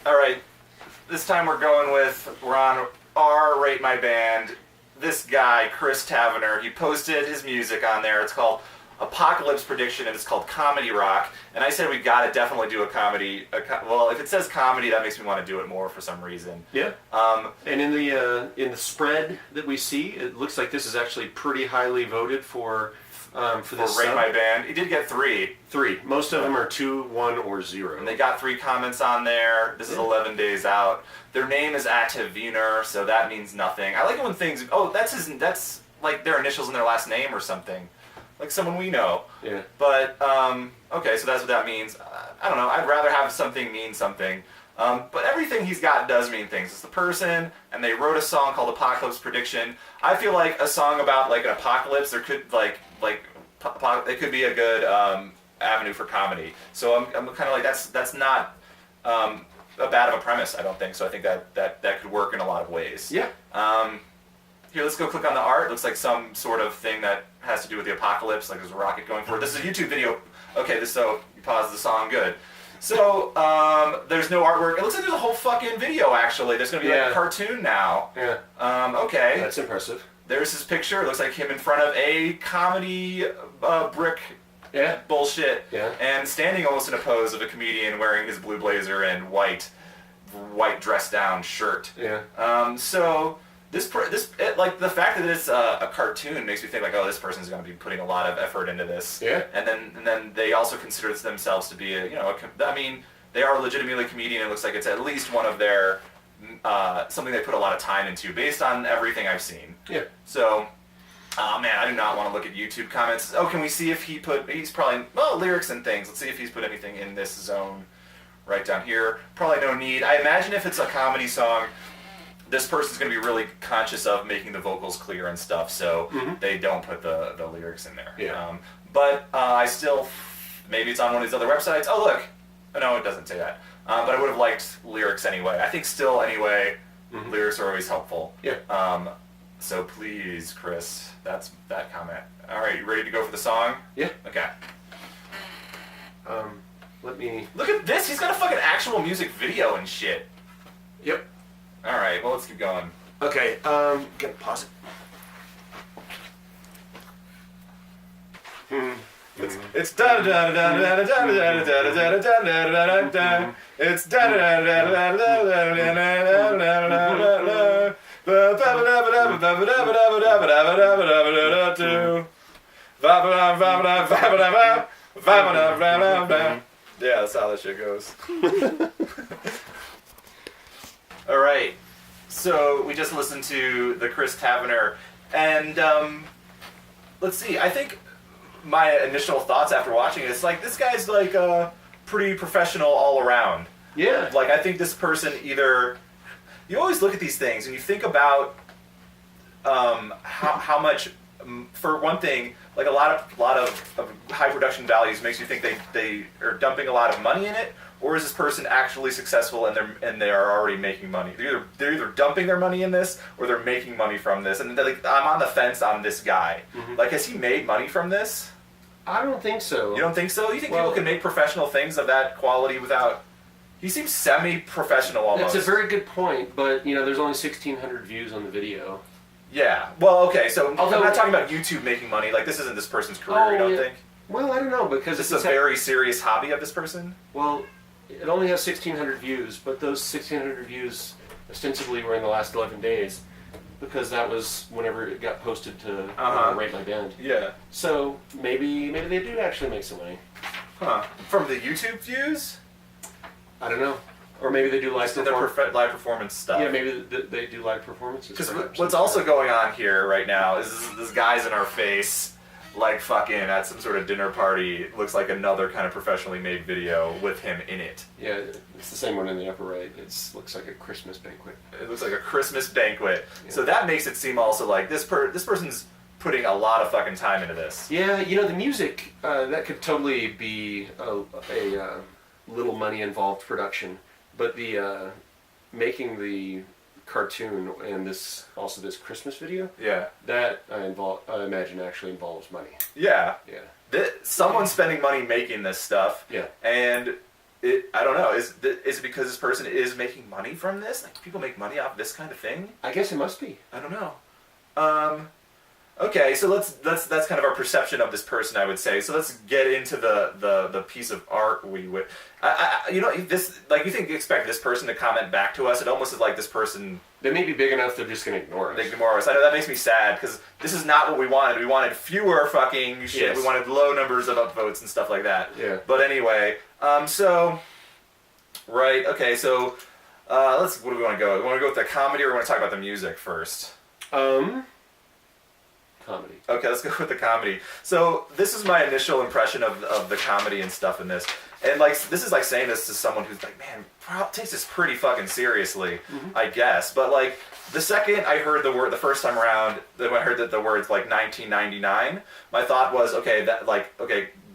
All right, this time we're on R Rate My Band. This guy, Chris Tavener, he posted his music on there. It's called Apocalypse Prediction, and it's called Comedy Rock. And I said we gotta definitely do a comedy. Well, if it says comedy, that makes me want to do it more for some reason. Yeah. And in the spread that we see, it looks like this is actually pretty highly voted for this Rate My Band. He did get 3. 3. Most of them are 2, 1, or 0. And they got 3 comments on there. This is 11 days out. Their name is Tavener, so that means nothing. I like it when things. Oh, that's like their initials in their last name or something. Like someone we know. Yeah. But, okay, so that's what that means. I don't know. I'd rather have something mean something. But everything he's got does mean things. It's the person, and they wrote a song called Apocalypse Prediction. I feel like a song about like an apocalypse, there could it could be a good avenue for comedy. So I'm kind of like that's not a bad of a premise. I don't think so. I think that could work in a lot of ways. Yeah. Here, let's go click on the art. It looks like some sort of thing that has to do with the apocalypse. Like there's a rocket going for it. This is a YouTube video. Okay, so you pause the song. Good. So, there's no artwork. It looks like there's a whole fucking video, actually. There's going to be like a cartoon now. Yeah. Okay. That's impressive. There's his picture. It looks like him in front of a comedy brick bullshit. Yeah. And standing almost in a pose of a comedian wearing his blue blazer and white dress-down shirt. Yeah. So... like the fact that it's a cartoon makes me think like, oh, this person's going to be putting a lot of effort into this. Yeah. And then they also consider themselves to be I mean, they are legitimately a comedian. It looks like it's at least one of their something they put a lot of time into based on everything I've seen. Yeah. So, oh man, I do not want to look at YouTube comments. Oh, can we see if he's probably lyrics and things. Let's see if he's put anything in this zone right down here. Probably no need. I imagine if it's a comedy song, this person's going to be really conscious of making the vocals clear and stuff, so they don't put the lyrics in there. Yeah. But I still, maybe it's on one of these other websites. Oh, look. No, it doesn't say that. But I would have liked lyrics anyway. I think still, anyway, lyrics are always helpful. Yeah. So please, Chris, that's that comment. All right, you ready to go for the song? Yeah. Okay. Let me... Look at this. He's got a fucking actual music video and shit. Yep. All right, well, let's keep going. Okay, gonna pause it. It's da da da da da da da da da da da da da da. It's da da da da da da da da da. Yeah, that's how that shit goes. All right, so we just listened to the Chris Tavener, and let's see. I think my initial thoughts after watching it is like this guy's like pretty professional all around. Yeah. Like I think this person either you always look at these things and you think about how much. For one thing, like a lot of high production values makes you think they are dumping a lot of money in it, or is this person actually successful and they are already making money? They're either dumping their money in this or they're making money from this. And like I'm on the fence on this guy. Like, has he made money from this? I don't think so. You don't think so? You think people can make professional things of that quality without? He seems semi-professional almost. That's a very good point, but there's only 1,600 views on the video. Yeah. Well, okay. So I'm not talking about YouTube making money. Like this isn't this person's career. You don't think? Well, I don't know because this is a very serious hobby of this person. Well, it only has 1,600 views, but those 1,600 views ostensibly were in the last 11 days because that was whenever it got posted to Rate My Band. Yeah. So maybe they do actually make some money. Huh? From the YouTube views? I don't know. Or maybe they do live performance stuff. Yeah, maybe they do live performances. Because what's also going on here right now is this guy's in our face, like fucking at some sort of dinner party. It looks like another kind of professionally made video with him in it. Yeah, it's the same one in the upper right. It looks like a Christmas banquet. It looks like a Christmas banquet. Yeah. So that makes it seem also like this person's putting a lot of fucking time into this. Yeah, the music, that could totally be a little money involved production. But the making the cartoon and this Christmas video, that I imagine actually involves money. Yeah. Yeah. Someone's spending money making this stuff. Yeah. And I don't know. Is it because this person is making money from this? Like, people make money off this kind of thing? I guess it must be. I don't know. Okay, so that's kind of our perception of this person, I would say. So let's get into the piece of art we would. You expect this person to comment back to us. It almost is like this person. They may be big enough they're just going to ignore us. They ignore us. I know that makes me sad because this is not what we wanted. We wanted fewer fucking shit. Yes. We wanted low numbers of upvotes and stuff like that. Yeah. But anyway, right. Okay, so what do we want to go? We want to go with the comedy, or we want to talk about the music first? Comedy. Okay, let's go with the comedy. So this is my initial impression of the comedy and stuff in this. And like, this is like saying this to someone who's like, man, takes this pretty fucking seriously, I guess. But like, the second I heard the word, the first time around, when I heard that the words like 1999, my thought was, okay,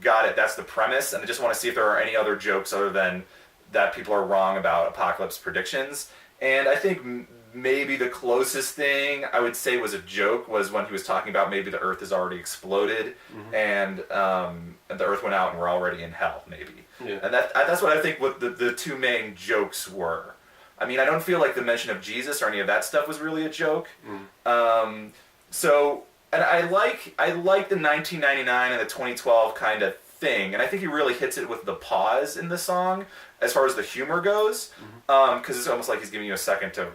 got it, that's the premise. And I just want to see if there are any other jokes other than that people are wrong about apocalypse predictions. And I think maybe the closest thing I would say was a joke was when he was talking about maybe the Earth has already exploded and the Earth went out and we're already in hell, maybe. Yeah. And that's what I think what the two main jokes were. I mean, I don't feel like the mention of Jesus or any of that stuff was really a joke. And I like the 1999 and the 2012 kind of thing, and I think he really hits it with the pause in the song as far as the humor goes, because it's almost like he's giving you a second to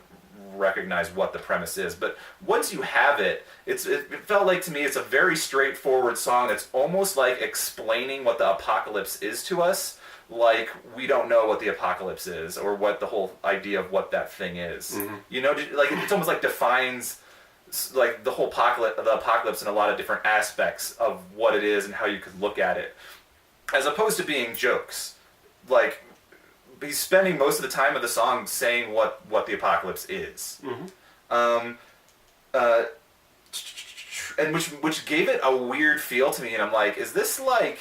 recognize what the premise is. But once you have it, it felt like to me it's a very straightforward song that's almost like explaining what the apocalypse is to us. Like, we don't know what the apocalypse is or what the whole idea of what that thing is. You know, like it's almost like defines like the whole apocalypse in a lot of different aspects of what it is and how you could look at it, as opposed to being jokes. Like, he's spending most of the time of the song saying what the apocalypse is, and which gave it a weird feel to me. And I'm like, is this like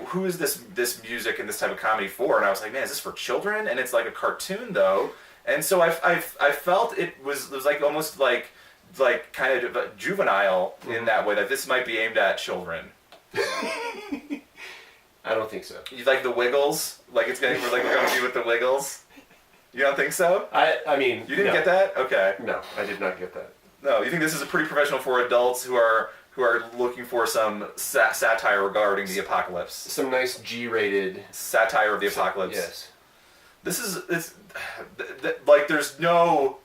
who is this music and this type of comedy for? And I was like, man, is this for children? And it's like a cartoon though, and so I felt it was like almost like kind of juvenile in that way, that this might be aimed at children. I don't think so. You like the Wiggles? Like we're going to be with the Wiggles? You don't think so? I mean, you didn't get that? Okay. No, I did not get that. No, you think this is a pretty professional for adults who are looking for some satire regarding the apocalypse? Some nice G-rated satire of the apocalypse. Yes. This is like there's no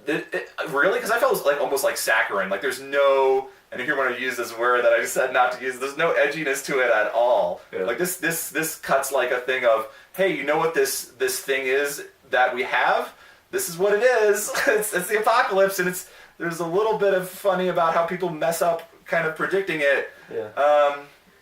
really, because I felt it was like almost like saccharine. Like there's no. And if you want to use this word that I just said not to use, there's no edginess to it at all. Yeah. Like this cuts like a thing of, hey, you know what this thing is that we have? This is what it is. It's the apocalypse, and there's a little bit of funny about how people mess up kind of predicting it. Yeah.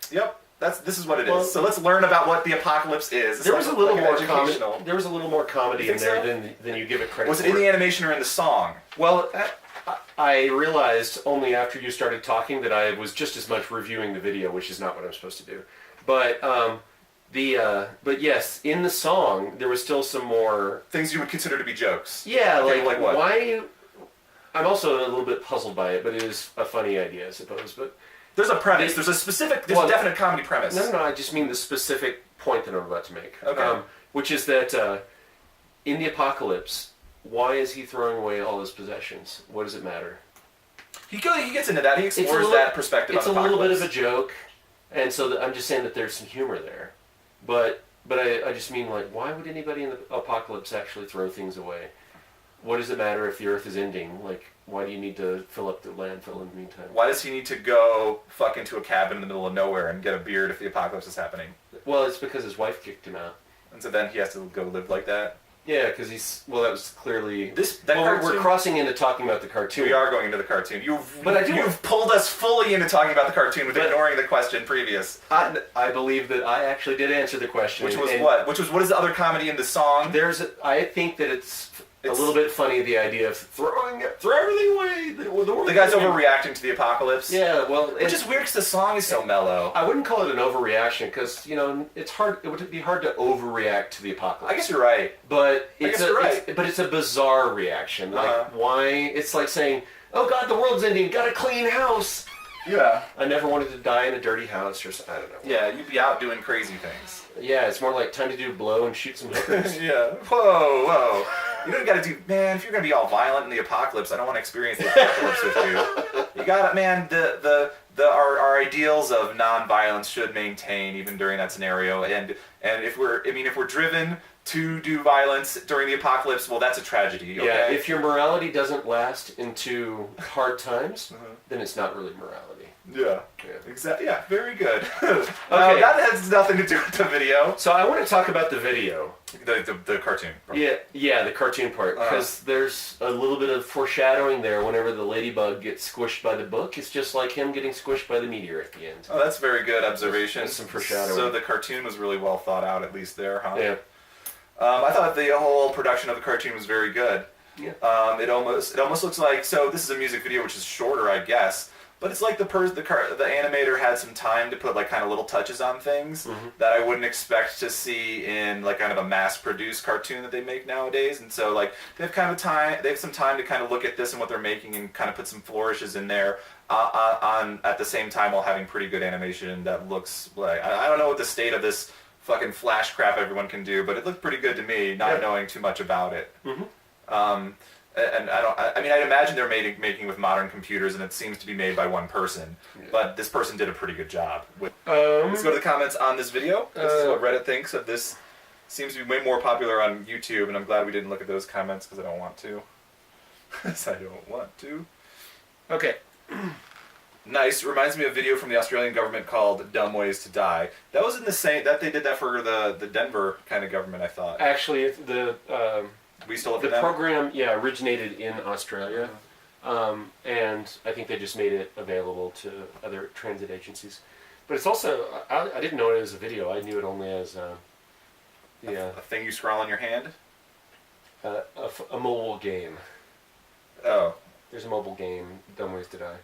Yep. This is what it is. So let's learn about what the apocalypse is. There was a little more comedy. There was a little more comedy in there than you give it credit for. Was it in the animation or in the song? Well, I realized only after you started talking that I was just as much reviewing the video, which is not what I'm supposed to do. But but yes, in the song there was still some more things you would consider to be jokes. Yeah, okay, like what? Why? I'm also a little bit puzzled by it, but it is a funny idea, I suppose. But there's a premise. There's a definite comedy premise. No, I just mean the specific point that I'm about to make. Okay. Which is that in the apocalypse, why is he throwing away all his possessions? What does it matter? He gets into that. He explores that perspective. It's a little bit of a joke, and so I'm just saying that there's some humor there. But I just mean, like, why would anybody in the apocalypse actually throw things away? What does it matter if the Earth is ending? Like, why do you need to fill up the landfill in the meantime? Why does he need to go fuck into a cabin in the middle of nowhere and get a beard if the apocalypse is happening? Well, it's because his wife kicked him out. And so then he has to go live like that? Yeah, because that was clearly... We're crossing into talking about the cartoon. We are going into the cartoon. You've pulled us fully into talking about the cartoon with ignoring the question previous. I believe that I actually did answer the question. Which was what? What is the other comedy in the song? I think that it's a little bit funny, the idea of throw everything away. The guy's overreacting to the apocalypse. Yeah, well... Which is weird because the song is so mellow. I wouldn't call it an overreaction because, it's hard. It would be hard to overreact to the apocalypse. I guess you're right. But it's a bizarre reaction. Like, why? It's like saying, oh God, the world's ending, got a clean house. Yeah. I never wanted to die in a dirty house or I don't know. Yeah, you'd be out doing crazy things. Yeah, it's more like time to do blow and shoot some hookers. Yeah. Whoa. You know what you gotta do, man, if you're gonna be all violent in the apocalypse, I don't want to experience the apocalypse with you. You gotta, man, our ideals of non-violence should maintain even during that scenario. And if we're driven to do violence during the apocalypse, well, that's a tragedy. Okay? Yeah, if your morality doesn't last into hard times, then it's not really morality. Yeah. Exactly. Yeah. Very good. Okay. That has nothing to do with the video. So I want to talk about the video. The cartoon. Yeah, the cartoon part, because there's a little bit of foreshadowing there. Whenever the ladybug gets squished by the book, it's just like him getting squished by the meteor at the end. Oh, that's very good observation. That's some foreshadowing. So the cartoon was really well thought out, at least there, huh? Yeah. I thought the whole production of the cartoon was very good. Yeah. It almost looks like, so this is a music video, which is shorter, I guess. But it's like the animator had some time to put like kind of little touches on things that I wouldn't expect to see in like kind of a mass-produced cartoon that they make nowadays. And so like they have some time to kind of look at this and what they're making and kind of put some flourishes in there on at the same time while having pretty good animation that looks like, I don't know what the state of this fucking flash crap everyone can do, but it looked pretty good to me, not knowing too much about it. And I'd imagine they're making with modern computers, and it seems to be made by one person. Yeah. But this person did a pretty good job. Let's go to the comments on this video. This is what Reddit thinks of this. Seems to be way more popular on YouTube, and I'm glad we didn't look at those comments because I don't want to. Because I don't want to. Okay. Nice. Reminds me of a video from the Australian government called "Dumb Ways to Die." That was in the same. That they did that for the Denver kind of government, I thought. Actually, we still look the at them? program, originated in Australia, and I think they just made it available to other transit agencies. But it's also, I didn't know it as a video. I knew it only as a thing you scroll on your hand. A mobile game. Oh. There's a mobile game, Dumb Ways to Die.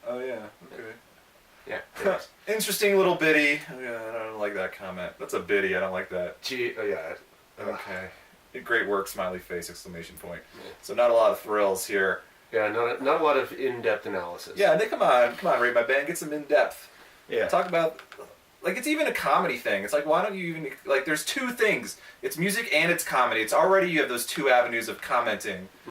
Oh yeah. Okay. Yeah. Interesting little biddy. Yeah, I don't like that comment. That's a biddy. I don't like that. Gee. Oh yeah. Okay. Great work, smiley face, exclamation point. Yeah. So not a lot of thrills here. Yeah, not a lot of in-depth analysis. Yeah, and come on, Rate My Band, get some in-depth. Yeah. Talk about, like, it's even a comedy thing. It's like, why don't you even, like, there's two things. It's music and it's comedy. It's already, you have those two avenues of commenting.